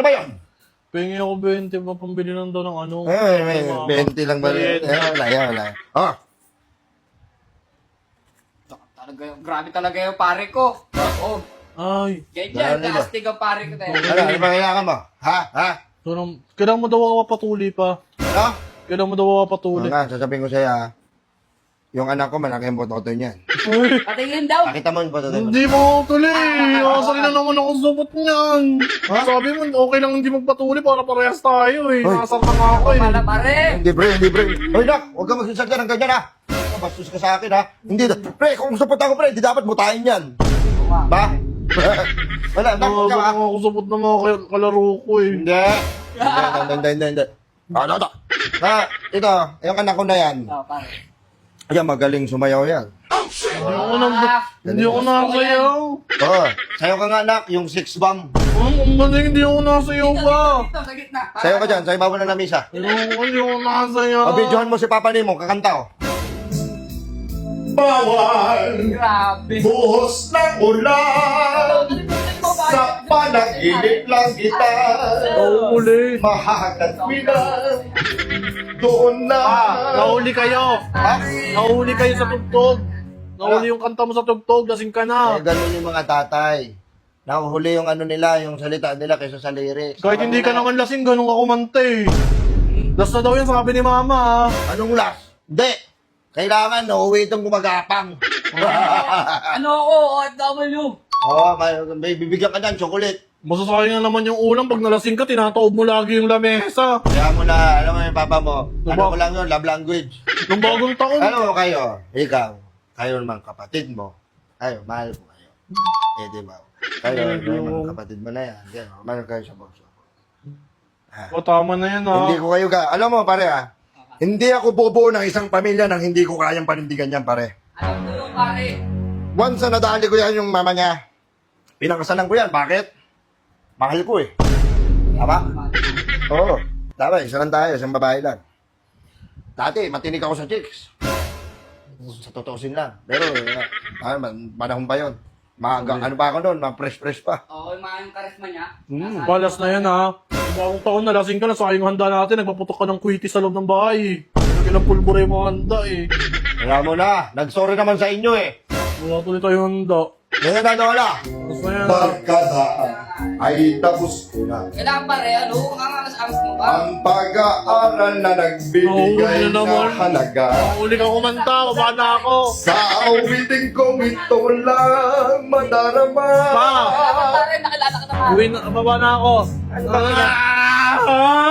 Ano ba yun? Pengi ako 20 pa pambili lang daw ng ano. May 20 lang ba? Wala yan. Oh, Talaga, grabe talaga yung pare ko. Oo. Ay, Ganyan, Dahil ba? kaastig ang pare ko tayo. ano ba kailangan mo? Ha? kailangan mo daw ako patuli pa. Ano? Kailangan mo daw ako patuli. Nga, sasabihin ko sa'yo ha. Yung anak ko, malaki ang bototo niyan. Uy, Patingin daw. Pakita mo yung bototo mo. hindi mo ako tuli. Asali na naman ako supot niyan. Sabi mo, okay lang hindi magpatuli para parehas tayo eh. Hoy. Nasar na nga ako eh. Pala pare. Hindi, pre. Hoy, nak, huwag ka magsasalita ng ganyan, ha? Bastos ka sa akin, ha? Hindi, pre, kung support ako, pre, di dapat mutahin yan. Ba? Wala, nak, huwag ka, ha? Ako supot na mga kalaro ko eh. Hindi. Hindi. Ano. Ito, yung anak ko na yan. Oh, pare. Ayan, magaling sumayaw yan. Hindi ako nasayaw. Oo, sayo ka nga, nak, yung 6 bomb. Ang galing, hindi ako nasayaw pa. Dito, sa gitna. Sayo ka dyan, sayo ba na misa? Hindi ako nasayaw. O, videohan mo si Papa Nimo, kakanta, oh. Bawal Grabe. buhos ng ulan sa panaginip lang kita Uli. mahahagat bilang doon na Nahuli kayo. Nahuli kayo sa tugtog. Nahuli yung kanta mo sa tugtog. Lasing ka na. Ganun yung mga tatay. Nahuhuli yung ano nila, yung salita nila kaysa sa lyrics. Kahit hindi ka naman lasing, ganun ka kumante. Last na daw yan, sabi ni mama. Anong last? Hindi. Kailangan, uuwi itong gumagapang. Ano ako, OFW. Oo, may bibigyan ka ng chocolate. Masasayang na naman yung ulam. Pag nalasing ka, tinataob mo lagi yung lamesa. Kaya mo na, alam mo yung papa mo, ano Diba? ko lang yun, love language. Nung bagong taon. Ano mo kayo? Ikaw, kayo naman kapatid mo. Kayo, mahal ko kayo. Di ba? Kayo, naman kapatid mo na yan. Yan, mahal kayo sa boso. O, tama na yan ha. Hindi ko kayo alam mo pare hindi ako bubuo ng isang pamilya nang hindi ko kayang panindigan yan pare. Alam ko yung pare. Once na nadali ko yan yung mama niya, pinakasalan ko yan. Bakit? Mahal ko eh. Tama? Oo. Tama, isa lang tayo, isang babae lang. Dati, matinig ako sa chicks. Sa totoosin lang. Pero, panahon pa yun. Ano pa ako noon, fresh pa. Oo, yung mga yung karisma niya. Balas na yan ha. Nung bagong taon, nalasing ka na. Sayang handa natin. Nagpaputok ka ng kwiti sa loob ng bahay. Ilang pulbura yung mga handa eh. Kaya mo na, nag-sorry naman sa inyo eh. Wala tuloy tayo handa. Ngayon na wala. Balas na yan. pagkadaan ay tapos ko na Kailangan pare, ano, ang angas mo ba? ang pag-aaral na nagbibigay Nahuli na naman. ng halaga Uli ka kumanta. Baba na ako. sa awiting kong ito lang madarama. Pa! Kailangan pare, nakilala ka naman. Baba na ako. Ano ba nga? Ah!